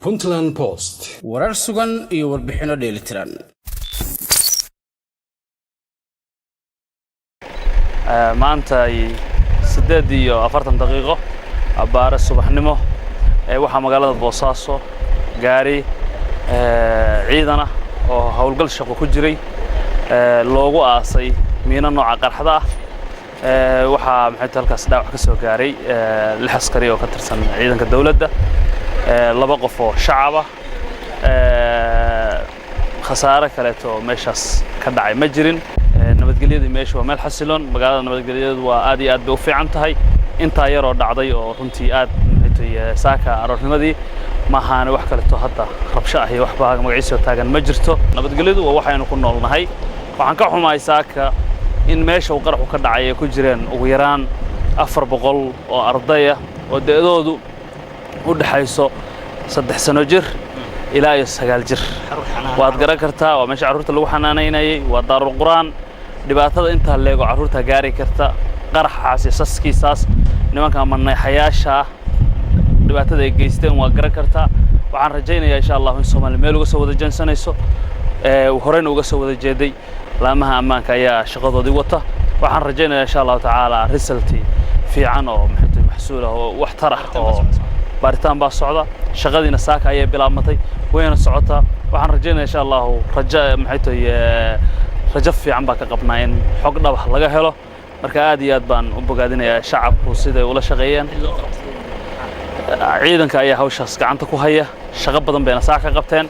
Puntland Post warar sugan iyo warbixino dheelitiran maanta ay 8:40 daqiiqo abaar subaxnimo waxa magaalada Boosaaso gaari ciidana oo hawlgal shaqo ku jiray loogu aasay miina nooca qarxada waxa maxay halkaas dhaawac ka soo gaaray 6 askari oo ka tirsan ciidanka dawladda laba qof oo shacab khasaare kale oo meeshaas ka dhacay ma jirin nabadgelyada meesha waa meel xasiloon magaalada nabadgelyadu waa aad iyo aad u fiican tahay inta yar oo dhacday oo runtii aad maxay saaka aroornimadii ma ahaan wax kale oo hadda rabsho ah iyo waxba magaciisa taagan ma jirto nabadgelyadu waa waxaynu ku noolnahay waxaan ka xumahay saaka in meesha uu qarxu ka dhacay ku jireen ugu yaraan 400 oo arday ah oo deedoodu u dhaxayso 3 sano jir ilaa 9 jir waad garan kartaa waa meesha carruurta lagu xanaanaynayay waa daarul quraan dhibaatada inta leego carruurta gaari karta qaraxaas iyo saskiisaas nimanka manaxayaasha dhibaatada ay geysteen waa garan kartaa waxaan rajaynayaa insha Allah in Soomaaliya meel uga soo wada jansanayso horeyna uga soo wada jeeday laamaha ammaanka ayaa shaqadoodii wata waxaan rajaynayaa insha Allah tacaala result fiican oo maxsuul ah oo wax tarax oo baaritaan baa socda shaqadiina saaka ayay bilaabmatay wayna socotaa waxaan rajaynayaa insha Allah rajo fiican baa ka qabnaa in xog dhab laga helo marka aad iyo aad baan u bogaadinayaa shacabku sida ula shaqeeyeen ciidanka ayaa hawshaas gacanta ku haya shaqo badan bayna saaka qabteen